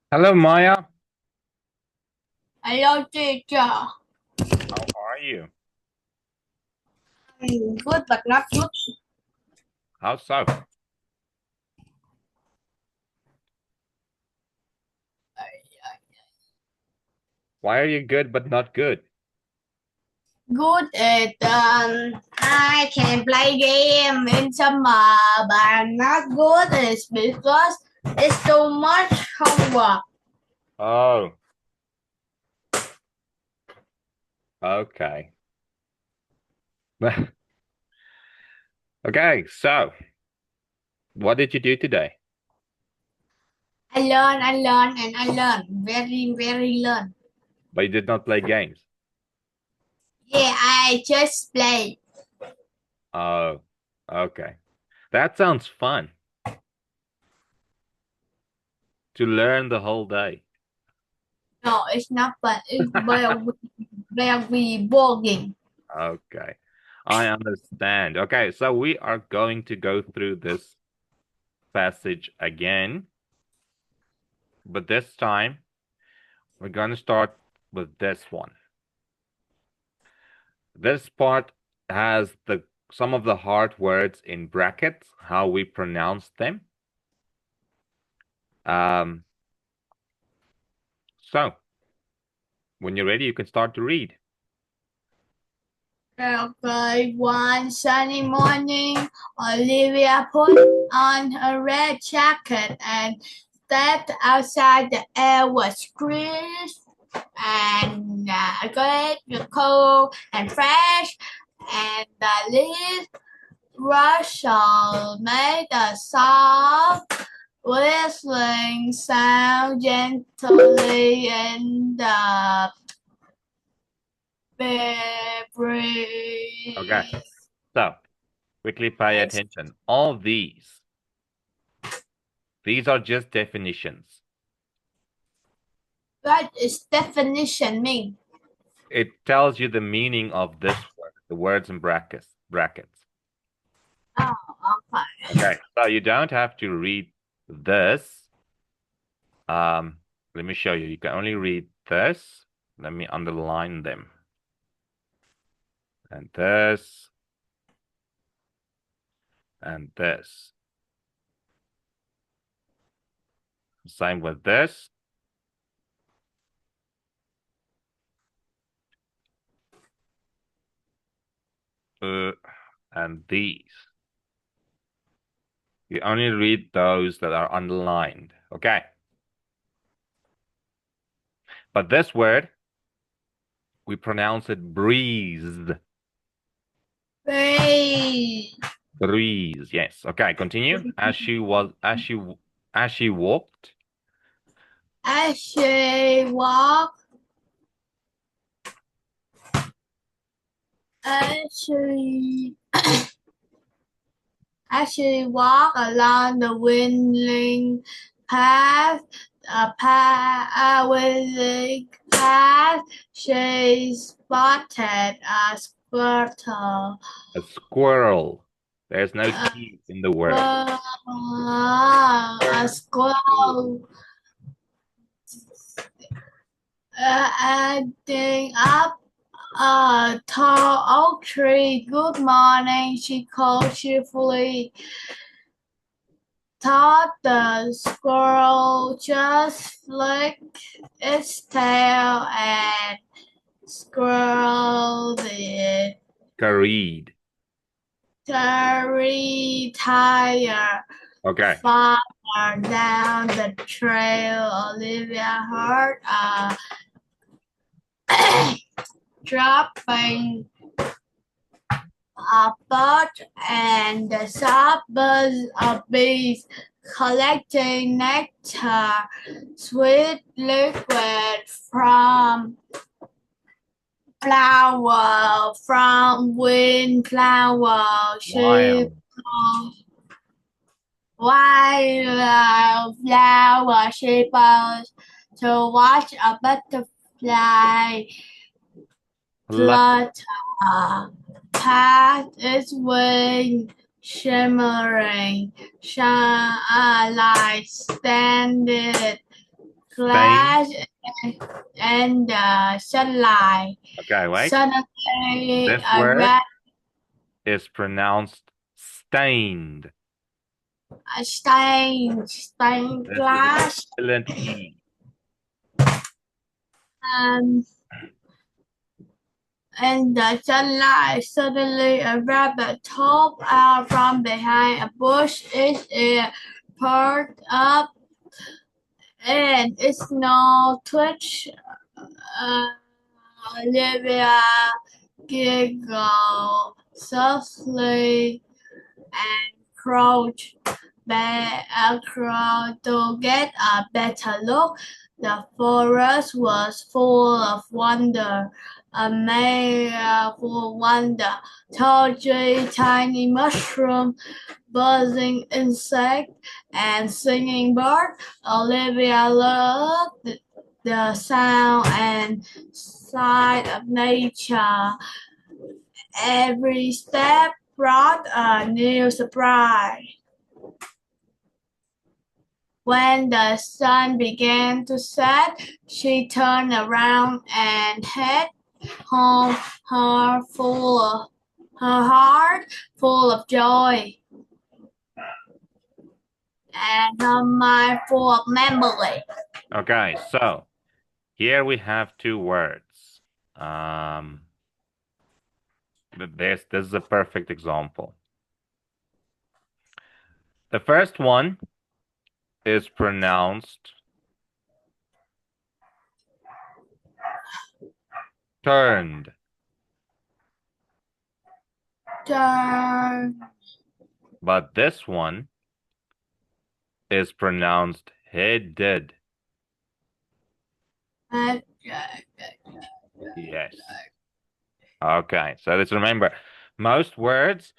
Hello, Maya. Hello, teacher. How are you? Good but not good. How so? Why are you good but not good? Good is I can play game in summer, but not good is because it's too much homework. Oh, okay. Okay, so what did you do today? And I learn. Very, very learn. But you did not play games. Yeah, I just play. Oh, okay. That sounds fun to learn the whole day. No, it's not fun. It's very, very boring. Okay, I understand. Okay, so we are going to go through this passage again, but this time we're going to start with this one. This part has the some of the hard words in brackets, how we pronounce them. Um, so when you're ready, you can start to read. Okay, one sunny morning, Olivia put on her red jacket and stepped outside. The air was crisp and good, cold and fresh, and the leaves rustled made a soft whistling sound gently in the Okay, breeze. so quickly pay attention. All these are just definitions. What is definition mean? It tells you the meaning of this word, the words in brackets. Oh, okay. Okay, so you don't have to read this. Um, let me show you. You can only read this. Let me underline them. And this and this. Same with this uh, and these. You only read those that are underlined. Okay. But this word, we pronounce it breezed. Breathe. Breeze. Yes. Okay. Continue. As she walked. As she walk, as she, as she walk along the winding path, a winding path, she spotted a squirtle. A squirrel. There's no A T in the word. squirrel, a Squirrel. squirrel adding up a tall oak tree. Good morning, she called cheerfully. Thought the squirrel just flicked its tail and squirreled it. Carried. Very tired. Okay. Farther down the trail, Olivia heard a dropping a bird and the soft buzz of bees collecting nectar, sweet liquid from from windflower. She Wild. wildflower. She paused to watch a butterfly Flutter. flutter past its wing, shimmering, shine like standing Stain. glass and the sunlight. Okay, wait. Suddenly, This a word rat, is pronounced stained. a stained This is a glass, silent E. um, and the sunlight. Suddenly, a rabbit hopped out from behind a bush. Its ear perked up, and its nose twitched. Uh, Olivia giggled softly and crouched back across to get a better look. The forest was full of wonder, a maze full of wonder. Tall tree, tiny mushroom, buzzing insect, and singing bird. Olivia loved the sound and sight of nature. Every step brought a new surprise. When the sun began to set, she turned around and headed home, her full of, her heart full of joy and her mind full of memory. Okay, so here we have two words. But this is a perfect example. The first one is pronounced turned, Turn, but this one is pronounced headed. uh, Yes. Okay, so let's remember, most words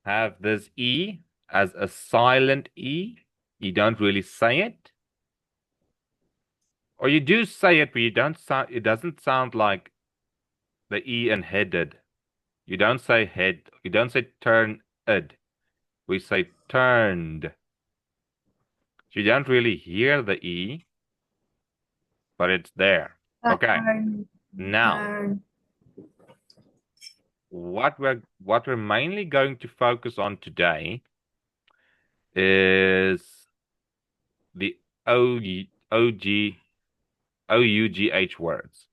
have this E as a silent E. You don't really say it. Or you do say it, but you don't sound, it doesn't sound like the E in headed. You don't say head, you don't say turn ed. We say turned. So you don't really hear the E, but it's there. Okay. turn, Now, turn. what we're mainly going to focus on today is the OUGH words.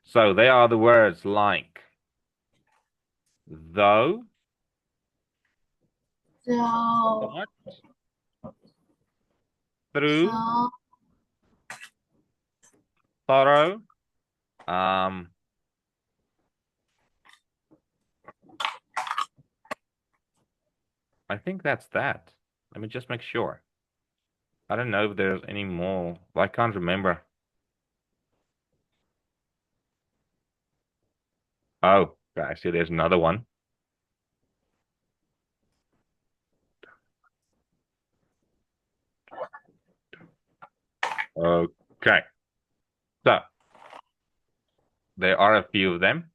So they are the words like though, So, but, through, so, thorough. Um, I think that's that. Let me just make sure. I don't know if there's any more. I can't remember. Oh, I see there's another one. Okay. So there are a few of them.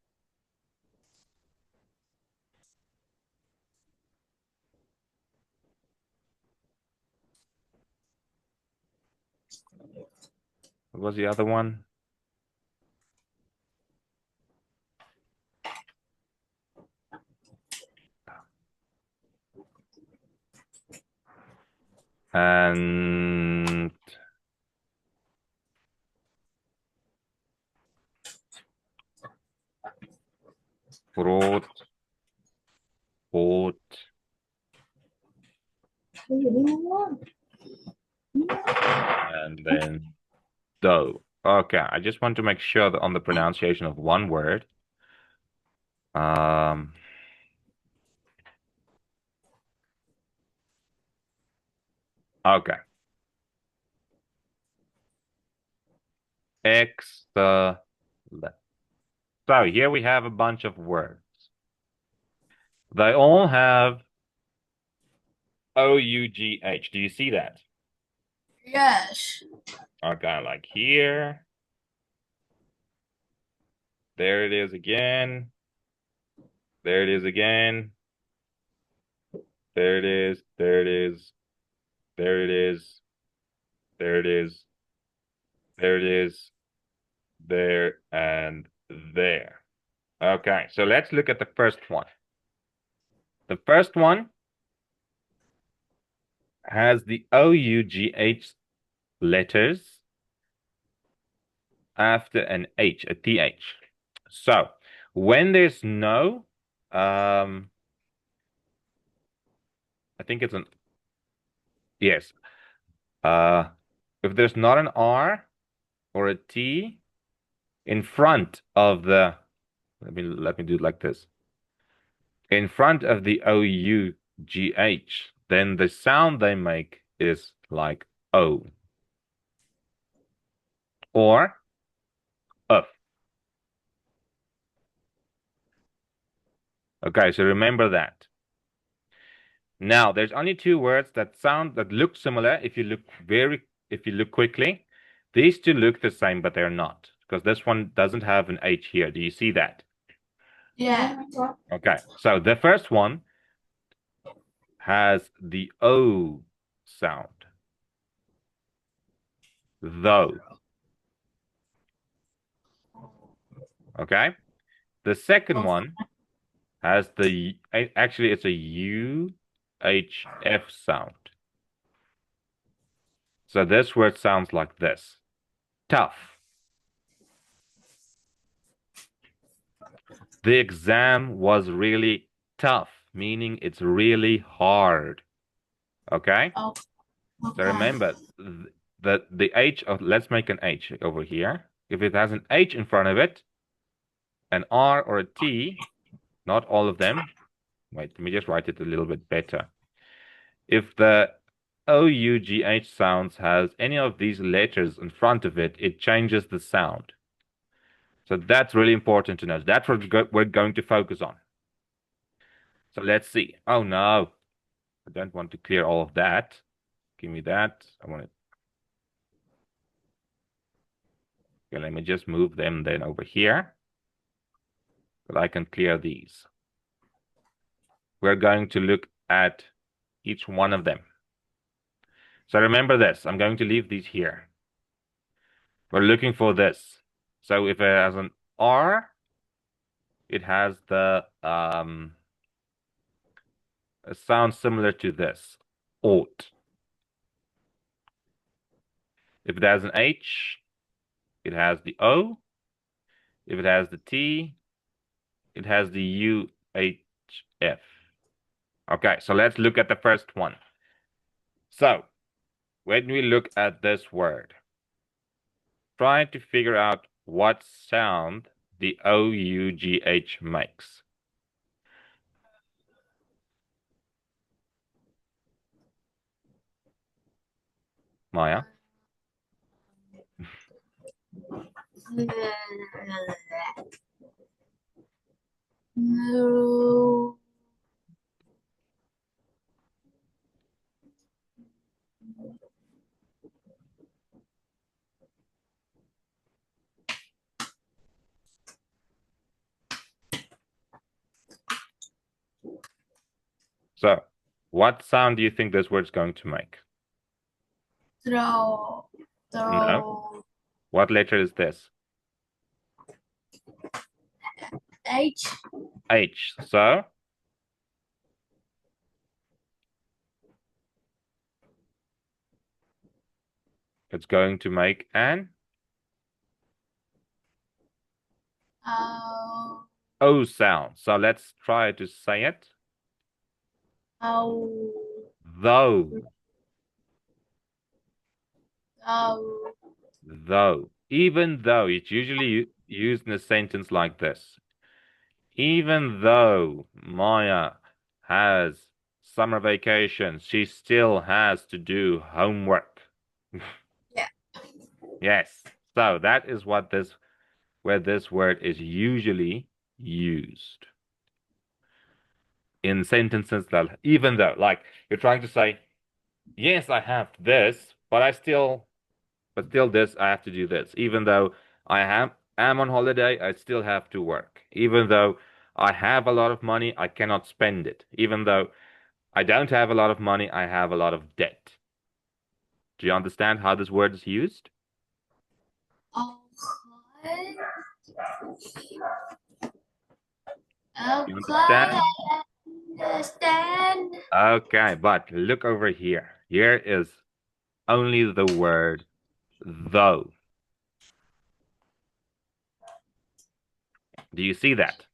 What was the other one? And brought, bought, and then though. Okay, I just want to make sure that on the pronunciation of one word. Um, okay. Excellent. So here we have a bunch of words. They all have OUGH. Do you see that? yes. Okay, like here. There it is again. There it is again. There it is. There it is. There it is. There it is. There it is. There and there. Okay, so let's look at the first one. The first one has the OUGH letters after an H, a TH. So when there's no, I think it's an, yes. Uh, if there's not an R or a T in front of the, let me do it like this. In front of the OUGH, then the sound they make is like O or F. Okay, so remember that. Now, there's only two words that look similar if you look quickly. These two look the same, but they're not, because this one doesn't have an H here. Do you see that? Yeah. Okay, so the first one has the O sound, though. Okay, the second one has actually it's a UHF sound. So this word sounds like this. Tough. The exam was really tough, meaning it's really hard. Okay? Oh, So okay. remember the H of let's make an H over here. If it has an H in front of it, an R or a T, not all of them. Wait, let me just write it a little bit better. If the OUGH sounds has any of these letters in front of it, it changes the sound. So that's really important to know. That's what we're going to focus on. So let's see. Oh no, I don't want to clear all of that. Give me that. I want it. Okay, let me just move them then over here. But I can clear these. We're going to look at each one of them. So remember this. I'm going to leave these here. We're looking for this. So if it has an R, it has the a sound similar to this. Ought. If it has an H, it has the O. If it has the T, it has the UHF. Okay, so let's look at the first one. So when we look at this word, try to figure out what sound the OUGH makes. Maya? No. So what sound do you think this word's going to make? Throw. No. Throw. What letter is this? H. H. So it's going to make an O. O sound. So let's try to say it. O. Though. O. Though. Even though. It's usually used in a sentence like this. Even though Maya has summer vacation, she still has to do homework. Yeah. Yes. So that is where this word is usually used. In sentences that even though, like you're trying to say, yes, I have this, but still this, I have to do this. Even though am on holiday, I still have to work. Even though I have a lot of money, I cannot spend it. Even though I don't have a lot of money, I have a lot of debt. Do you understand how this word is used? Okay. You Okay, understand? I understand. Okay, but look over here. Here is only the word though. Do you see that?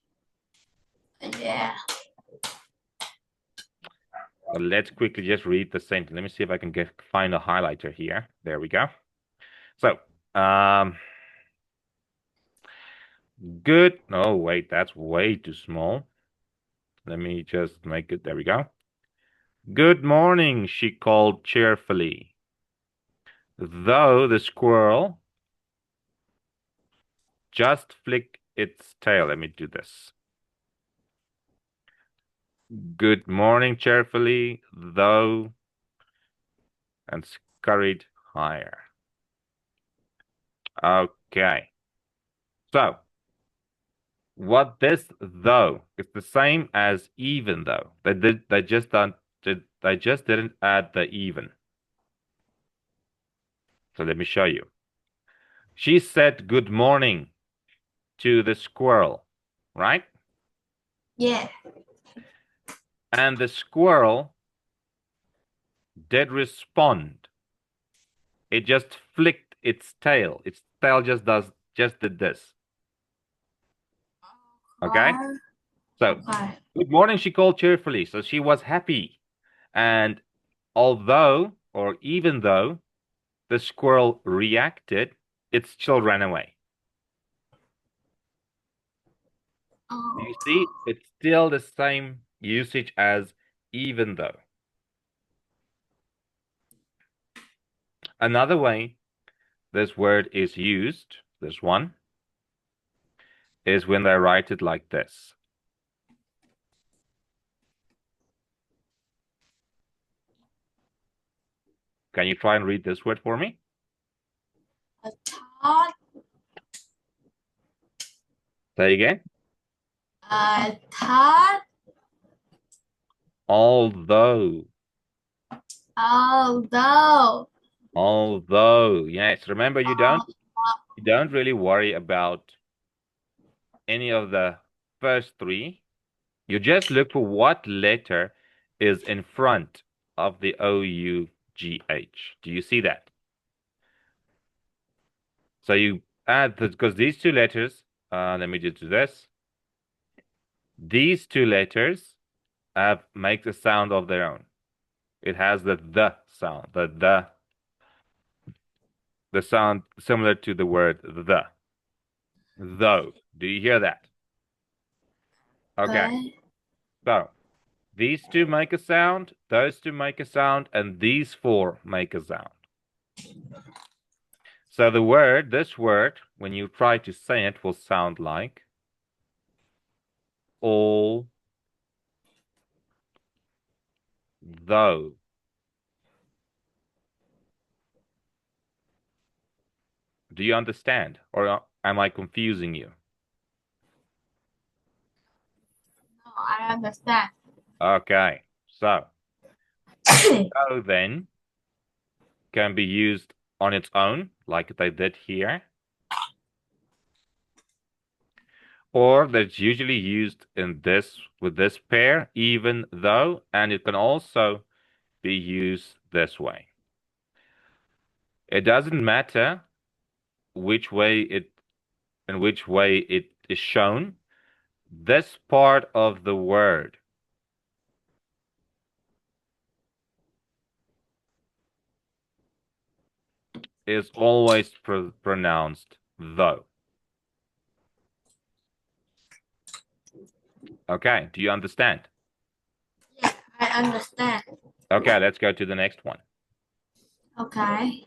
Yeah. So let's quickly just read the sentence. Let me see if I can find a highlighter here. There we go. So, good. Oh, wait, that's way too small. Let me just make it. There we go. Good morning, she called cheerfully. Though the squirrel just flicked its tail. Let me do this. Good morning, cheerfully, though, and scurried higher. Okay. So, what this though is the same as even though. They just don't they just didn't add the even. So let me show you. She said good morning to the squirrel, right? Yeah. And the squirrel did respond. It just flicked its tail. Its tail just did this. Okay? So, Okay. good morning, she called cheerfully. So she was happy. And although, or even though, the squirrel reacted, it still ran away. Do Oh, you see? It's still the same usage as even though. Another way this word is used, this one, is when they write it like this. Can you try and read this word for me? I thought, Say again. I thought, Although. although, Although. Yes. Remember, you don't really worry about any of the first three. You just look for what letter is in front of the O-U-G-H. Do you see that? So you add, because these two letters, let me just do this. These two letters make a sound of their own. It has the sound, the sound similar to the word the. Though. Do you hear that? Okay. okay, So these two make a sound, those two make a sound, and these four make a sound. So this word, when you try to say it, will sound like all though. Do you understand? Or am I confusing you? no, I understand. Okay. So though then can be used on its own, like they did here, or that's usually used in this with this pair, even though, and it can also be used this way. It doesn't matter which way it in which way it is shown. This part of the word is always pronounced though. Okay, do you understand? Yeah, I understand. Okay, let's go to the next one. Okay.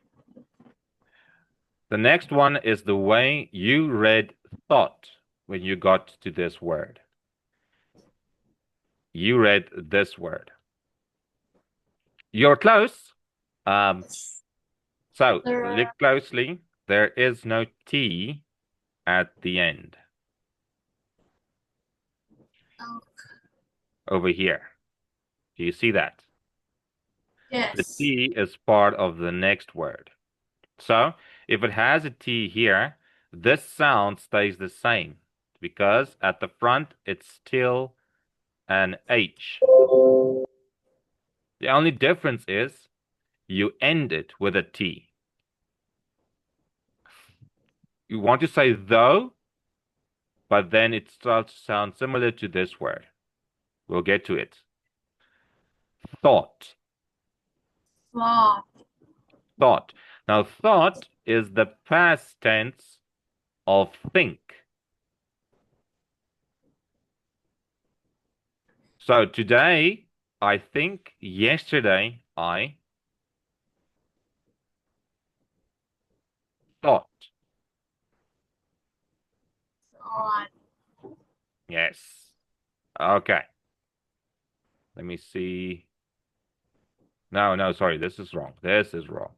The next one is the way you read thought when you got to this word. You read this word. You're close. Um, so There, look closely. There is no T at the end oh, over here. Do you see that? The yes. T is part of the next word. So If it has a T here, this sound stays the same because at the front it's still an H. The only difference is you end it with a T. You want to say though, but then it starts to sound similar to this word. We'll get to it. Thought. thought, Thought. Now, thought is the past tense of think. So today, I think. Yesterday, I thought. thought, Yes. Okay. Let me see. No, no, sorry. This is wrong. This is wrong.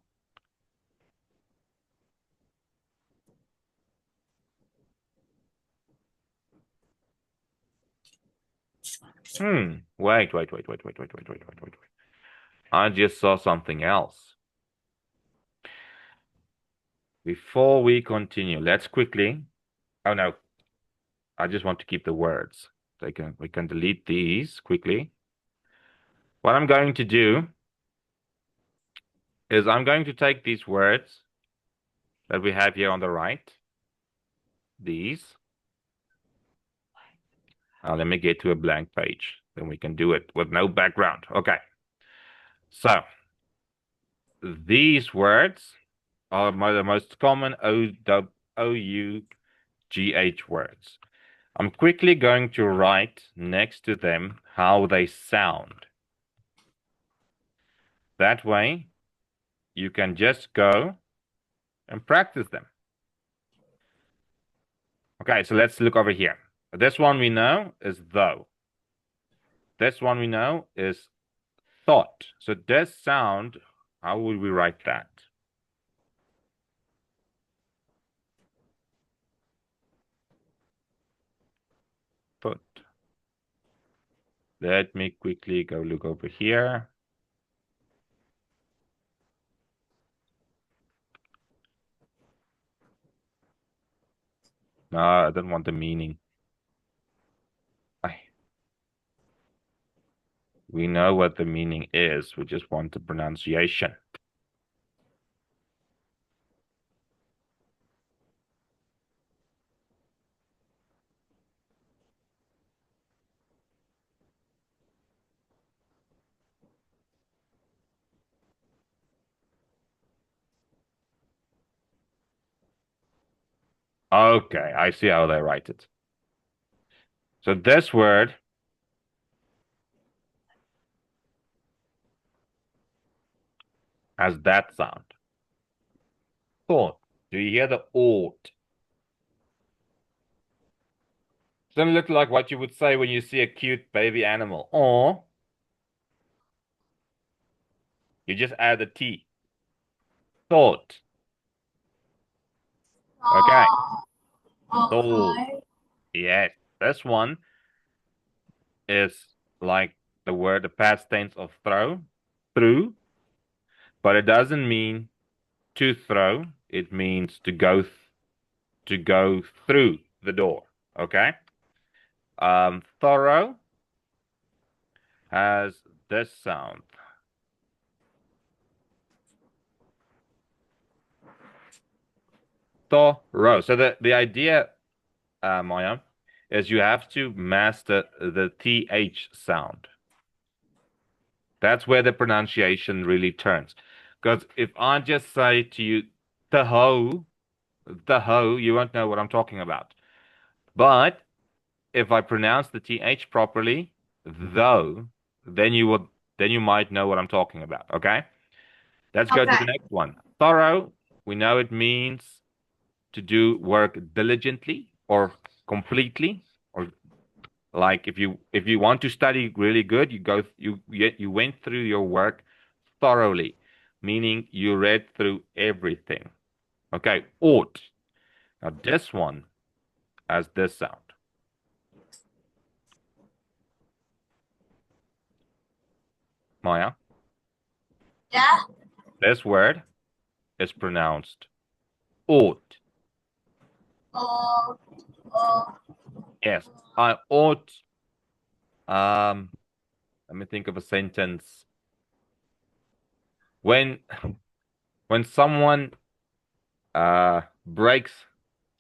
Wait. I just saw something else. Before we continue, let's quickly. Oh no, I just want to keep the words. We can delete these quickly. What I'm going to do is I'm going to take these words that we have here on the right. These. Let me get to a blank page. Then we can do it with no background. Okay. So these words are the most common O-U-G-H words. I'm quickly going to write next to them how they sound. That way, you can just go and practice them. Okay, so let's look over here. This one we know is though. This one we know is thought. So this sound, how would we write that? Thought. Let me quickly go look over here. No, I don't want the meaning. We know what the meaning is. We just want the pronunciation. Okay, I see how they write it. So this word has that sound. Thought. Do you hear the ought? Doesn't look like what you would say when you see a cute baby animal. Or you just add the T. Thought. Okay. Thought. okay, Yes. This one is like the word, the past tense of through, but it doesn't mean to throw. It means to go through the door. Okay. Thorough has this sound. Thorough. So the idea, Maya, is you have to master the TH sound. That's where the pronunciation really turns. Because if I just say to you, the ho, you won't know what I'm talking about. But if I pronounce the TH properly, though, then you might know what I'm talking about. Okay? Let's go to the okay, next one. Thorough, we know it means to do work diligently or completely, or like if you want to study really good, you went through your work thoroughly, meaning you read through everything. Okay, ought. Now this one has this sound. Maya, yeah, this word is pronounced ought. Oh, oh, Yes, I ought. Um, Let me think of a sentence. When when someone breaks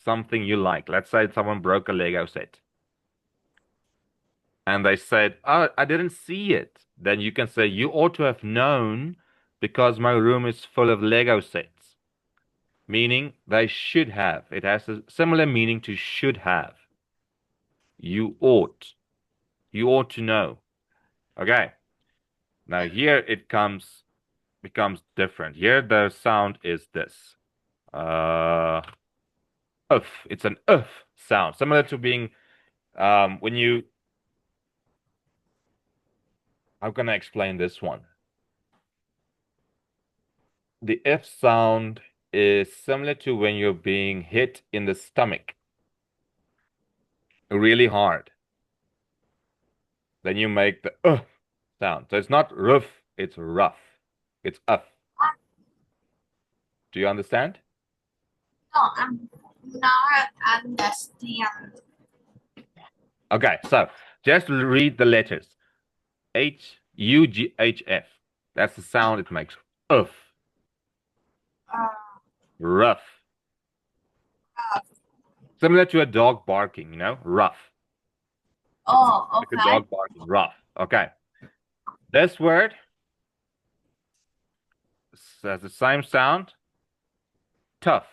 something you like, let's say someone broke a Lego set, and they said, "Oh, I didn't see it." Then you can say, "You ought to have known because my room is full of Lego sets." Meaning they should have. It has a similar meaning to should have. You ought. You ought to know. Okay. Now here it becomes different. Here the sound is this. Uh, It's an sound, similar to being when you. How can I explain this one? The if sound is similar to when you're being hit in the stomach really hard. Then you make the sound. So it's not rough, it's rough. It's Do you understand? no, I'm not understand. Okay, so just read the letters. H-U-G-H-F. That's the sound it makes. Uff. Uh, Rough. Similar to a dog barking, rough. oh, Like a okay. dog barking, rough. Okay. This word has the same sound. Tough.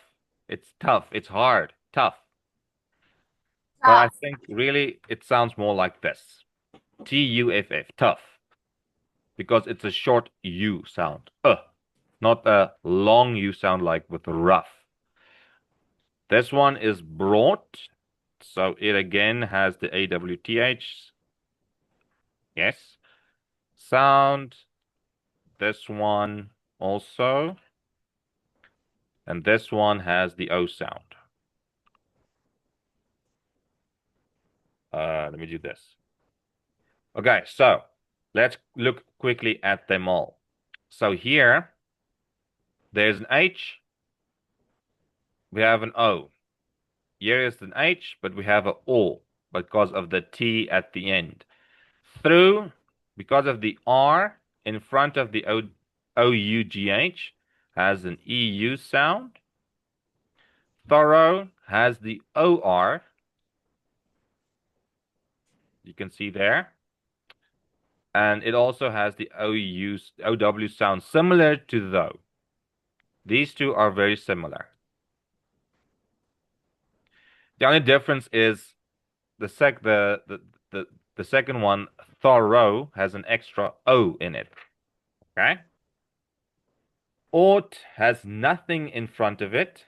It's tough. It's hard. Tough. But I Tough. think really it sounds more like this. T-U-F-F. Tough. Because it's a short U sound. Not a long U sound like with rough. This one is brought. So it again has the AWTH. Yes. Sound. This one also. And this one has the O sound. Let me do this. Okay, so let's look quickly at them all. So here, there's an H, we have an O. Here is an H, but we have an O because of the T at the end. Through, because of the R in front of the O-U-G-H, has an EU sound. Thorough has the O-R. You can see there. And it also has the OW sound similar to though. These two are very similar. The only difference is the second one, thorough, has an extra O in it. Okay? Ought has nothing in front of it,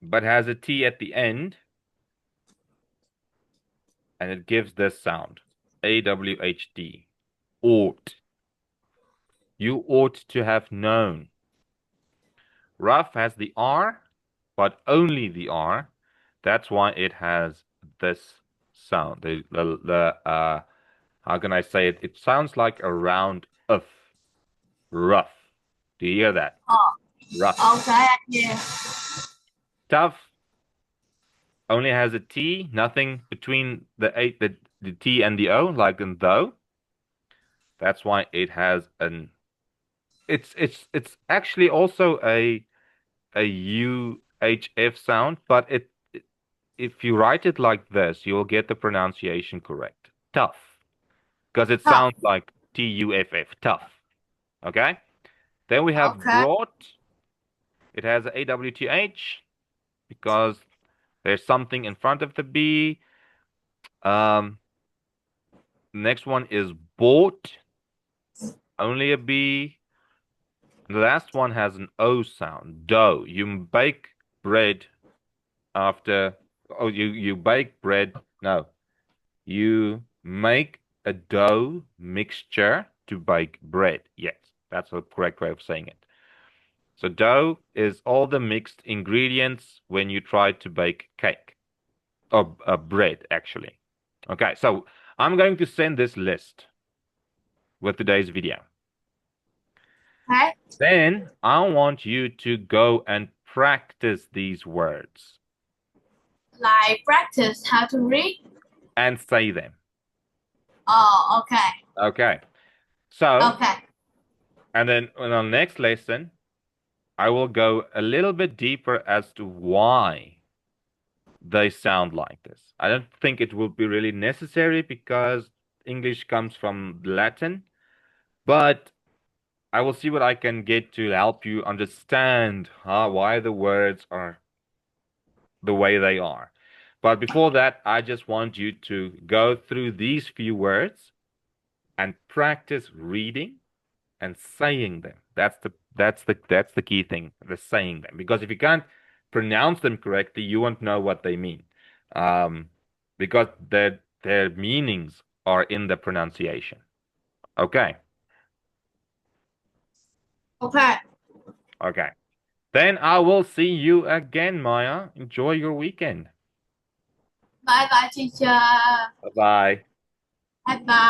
but has a T at the end, and it gives this sound. AWHD. Ought. You ought to have known. Rough has the R, but only the R. That's why it has this sound. How can I say it? It sounds like a round of rough. Do you hear that? Oh, Rough. okay. Yeah. Tough only has a T, nothing between the T and the O, like in though. That's why it has an. It's actually also a UHF sound, but if you write it like this, you'll get the pronunciation correct. Tough. Because it Tough. sounds like TUFF, tough. Okay? Then we have Okay. brought. It has a AWTH because there's something in front of the B. Um, Next one is bought, only a B. The last one has an O sound, dough. You bake bread after, oh, you bake bread. No, you make a dough mixture to bake bread. Yes, that's the correct way of saying it. So dough is all the mixed ingredients when you try to bake cake or bread, actually. Okay, so I'm going to send this list with today's video. Okay. Then I want you to go and practice these words Like practice how to read. and say them. Oh, okay. Okay. So, Okay. and then in our next lesson, I will go a little bit deeper as to why they sound like this. I don't think it will be really necessary because English comes from Latin, but I will see what I can get to help you understand why the words are the way they are. But before that, I just want you to go through these few words and practice reading and saying them. That's the key thing, the saying them. Because if you can't pronounce them correctly, you won't know what they mean. Um, because their meanings are in the pronunciation. Okay. Okay. Okay. Then I will see you again, Maya. Enjoy your weekend. Bye bye teacher. Bye bye. Bye bye.